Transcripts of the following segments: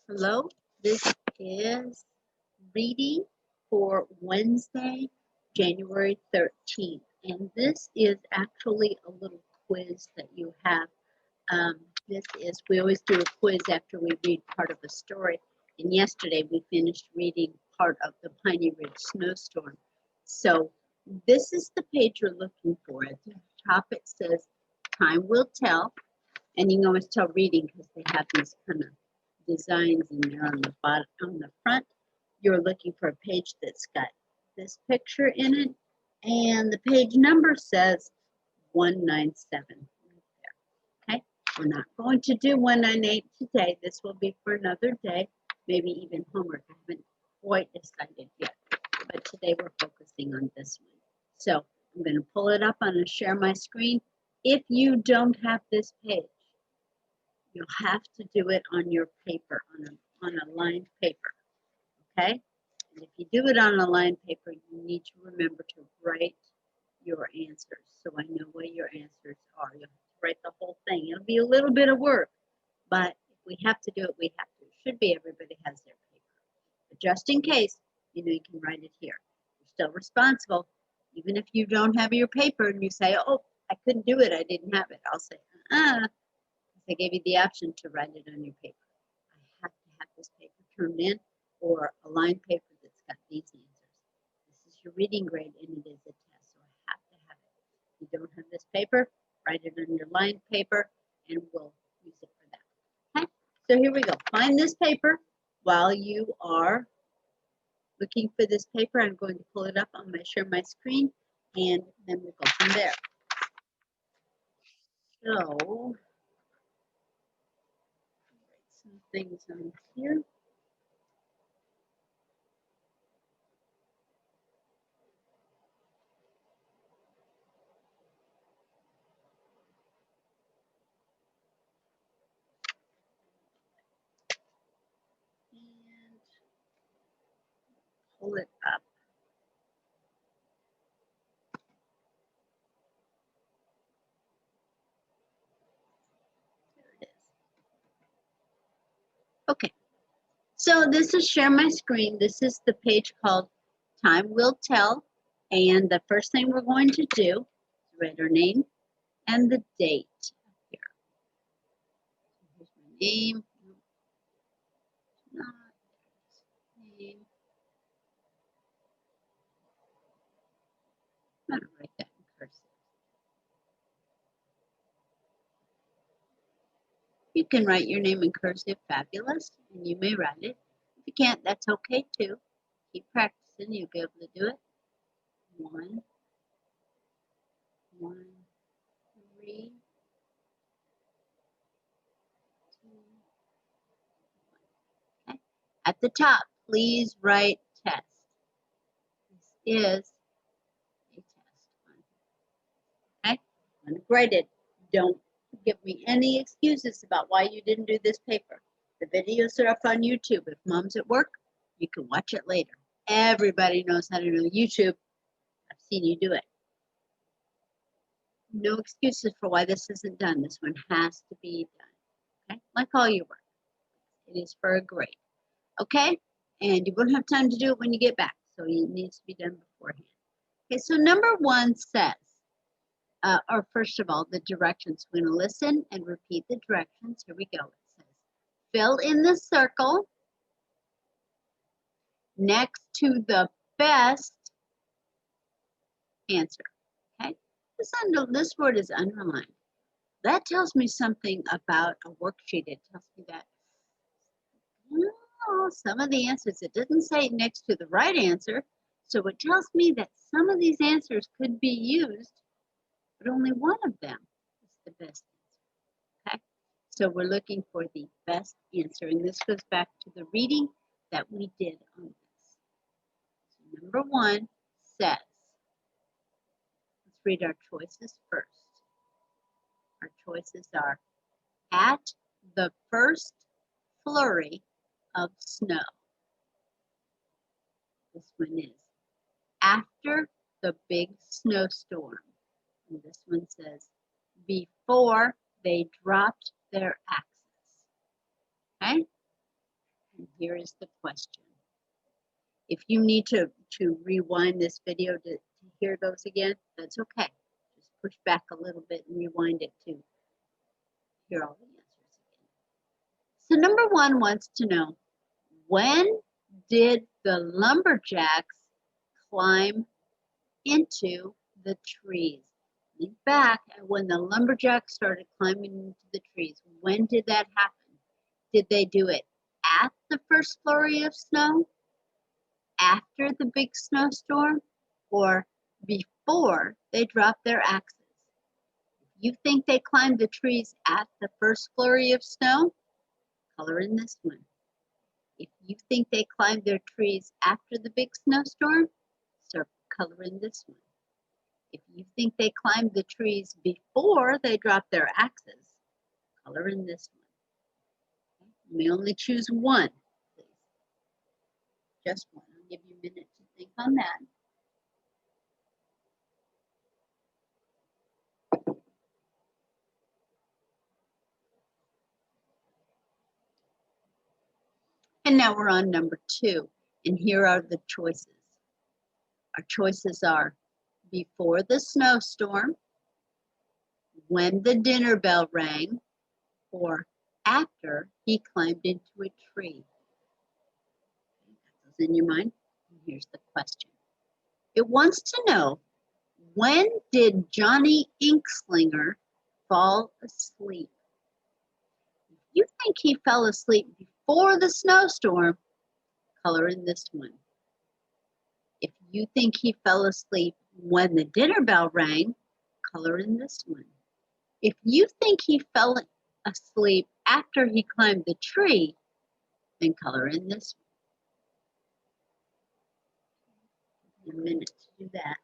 Hello, this is reading for Wednesday, January 13th. And this is actually a little quiz that you have. We always do a quiz after we read part of a story. And yesterday we finished reading part of the Piney Ridge Snowstorm. So this is the page you're looking for. At the top it says, Time Will Tell. And you can always tell reading because they have these kind of designs in there on the bottom. On the front, you're looking for a page that's got this picture in it, and the page number says 197 right there. Okay, we're not going to do 198 today. This will be for another day, maybe even homework. I haven't quite decided yet, but today we're focusing on this one. So I'm going to pull it up. I'm going to share my screen. If you don't have this page, you'll have to do it on your paper, on a lined paper, okay? And if you do it on a lined paper, you need to remember to write your answers so I know what your answers are. You'll have to write the whole thing. It'll be a little bit of work, but if we have to do it, we have to. It should be everybody has their paper. But just in case, you can write it here. You're still responsible. Even if you don't have your paper and you say, oh, I couldn't do it, I didn't have it. I'll say, I gave you the option to write it on your paper. I have to have this paper turned in or a lined paper that's got these answers. This is your reading grade and it is a test, so I have to have it. If you don't have this paper, write it on your lined paper and we'll use it for that. Okay, so here we go. Find this paper. While you are looking for this paper, I'm going to pull it up. I'm going to share my screen and then we'll go from there. So, some things on here. And pull it up. There it is. Okay, so this is share my screen. This is the page called Time Will Tell. And the first thing we're going to do is write our name and the date here. Here's my name. Not name. I'm going to write that in cursive. You can write your name in cursive, fabulous, and you may write it. If you can't, that's okay too. Keep practicing, you'll be able to do it. 1, 1, 3, 2, 1. Okay. At the top, please write test. This is a test. Okay, I'm going to grade it. Don't give me any excuses about why you didn't do this paper. The videos are up on YouTube. If mom's at work, you can watch it later. Everybody knows how to do YouTube. I've seen you do it. No excuses for why this isn't done. This one has to be done. Okay, like all your work. It is for a grade. Okay, and you won't have time to do it when you get back, so it needs to be done beforehand. Okay, so number 1 says, or first of all, the directions. We're going to listen and repeat the directions. Here we go. It says, fill in the circle next to the best answer. Okay, this word is underlined. That tells me something about a worksheet. It tells me that some of the answers, it doesn't say next to the right answer, so it tells me that some of these answers could be used, but only one of them is the best answer. Okay, so we're looking for the best answer, and this goes back to the reading that we did on this. So number 1 says, let's read our choices first. Our choices are, at the first flurry of snow. This one is, after the big snowstorm. And this one says, before they dropped their axes. Okay? Here is the question. If you need to rewind this video to hear those again, that's okay. Just push back a little bit and rewind it to hear all the answers again. So number 1 wants to know, when did the lumberjacks climb into the trees? Think back at when the lumberjacks started climbing into the trees. When did that happen? Did they do it at the first flurry of snow, after the big snowstorm, or before they dropped their axes? If you think they climbed the trees at the first flurry of snow, color in this one. If you think they climbed their trees after the big snowstorm, color in this one. If you think they climbed the trees before they dropped their axes, color in this one. Okay. You may only choose one, please. Just one. I'll give you a minute to think on that. And now we're on number 2, and here are the choices. Our choices are before the snowstorm, when the dinner bell rang, or after he climbed into a tree. Got those in your mind? And here's the question. It wants to know, when did Johnny Inkslinger fall asleep? If you think he fell asleep before the snowstorm, color in this one. If you think he fell asleep when the dinner bell rang, color in this one. If you think he fell asleep after he climbed the tree, then color in this one. A minute to do that.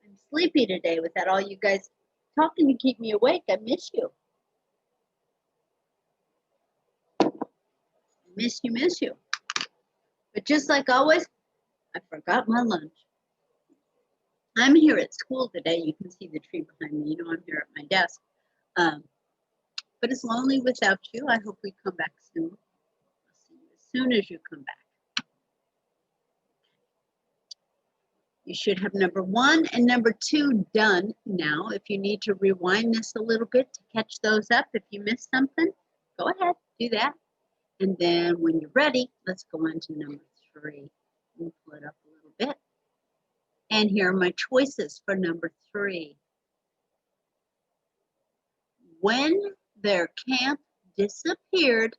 I'm sleepy today without all you guys talking to keep me awake. I miss you. Miss you. But just like always, I forgot my lunch. I'm here at school today. You can see the tree behind me. You know I'm here at my desk. But it's lonely without you. I hope we come back soon. I'll see you as soon as you come back. You should have number 1 and number 2 done now. If you need to rewind this a little bit to catch those up, if you missed something, go ahead, do that. And then when you're ready, let's go on to number 3. We'll pull it up a little bit. And here are my choices for number 3. When their camp disappeared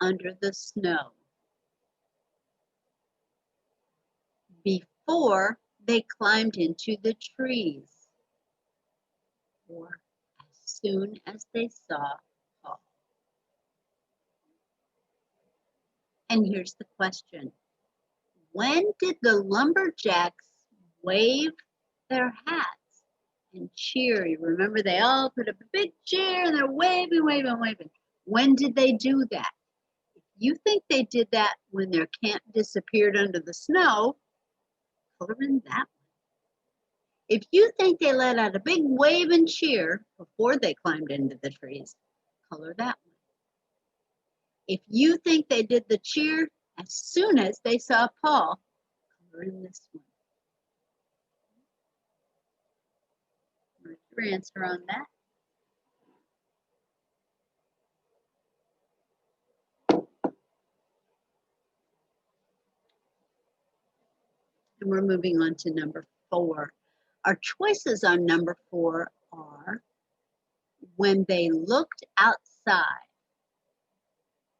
under the snow. Before they climbed into the trees. Or as soon as they saw Paul. And here's the question. When did the lumberjacks wave their hats and cheer? You remember they all put up a big cheer and they're waving, waving, waving. When did they do that? If you think they did that when their camp disappeared under the snow, color in that one. If you think they let out a big wave and cheer before they climbed into the trees, color that one. If you think they did the cheer as soon as they saw Paul, color in this one. What's your answer on that? And we're moving on to number 4. Our choices on number 4 are when they looked outside,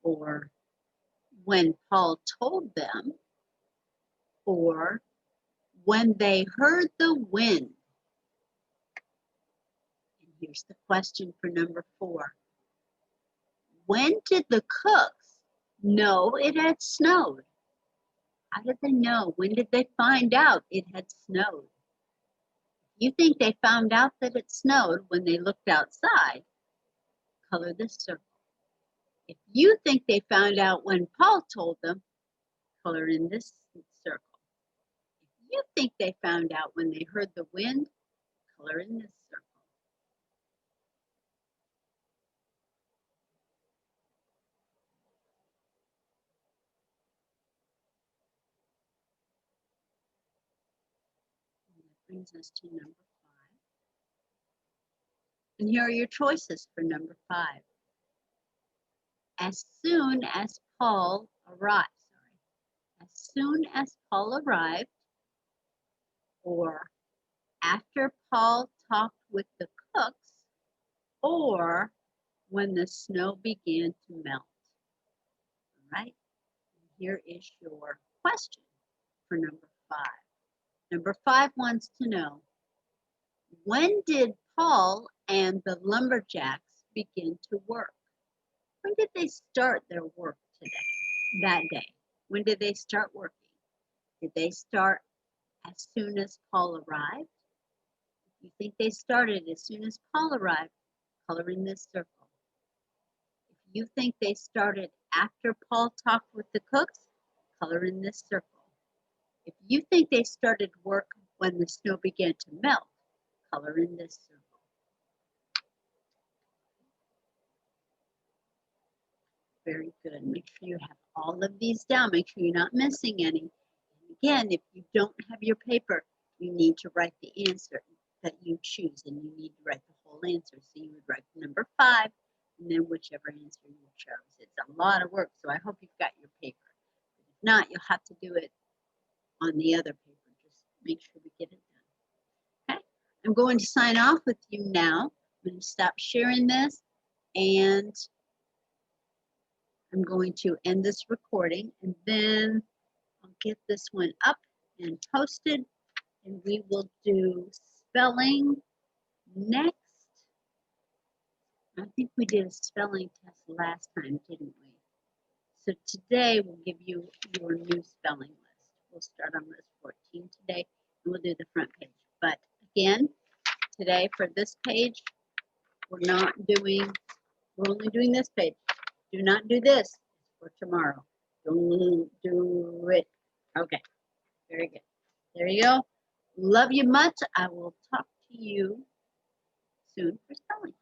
or when Paul told them, or when they heard the wind. And here's the question for number 4. When did the cooks know it had snowed? How did they know? When did they find out it had snowed? You think they found out that it snowed when they looked outside, color this circle. If you think they found out when Paul told them, color in this circle. If you think they found out when they heard the wind, color in this circle. brings us to number 5. And here are your choices for number 5. As soon as Paul arrived, as soon as Paul arrived, or after Paul talked with the cooks, or when the snow began to melt. All right, here is your question for number 5. Number 5 wants to know, when did Paul and the lumberjacks begin to work? When did they start their work that day? When did they start working? Did they start as soon as Paul arrived? If you think they started as soon as Paul arrived, color in this circle. If you think they started after Paul talked with the cooks, color in this circle. If you think they started work when the snow began to melt, color in this circle. Very good. Make sure you have all of these down. Make sure you're not missing any. And again, if you don't have your paper, you need to write the answer that you choose, and you need to write the whole answer. So you would write number 5, and then whichever answer you chose. It's a lot of work, so I hope you've got your paper. If not, you'll have to do it on the other paper. Just make sure we get it done. Okay? I'm going to sign off with you now. I'm going to stop sharing this, and I'm going to end this recording, and then I'll get this one up and posted, and we will do spelling next. I think we did a spelling test last time, didn't we? So today we'll give you your new spelling list. We'll start on list 14 today, and we'll do the front page. But again, today for this page, we're only doing this page. Do not do this for tomorrow. Don't do it. Okay, very good. There you go. Love you much. I will talk to you soon for spelling.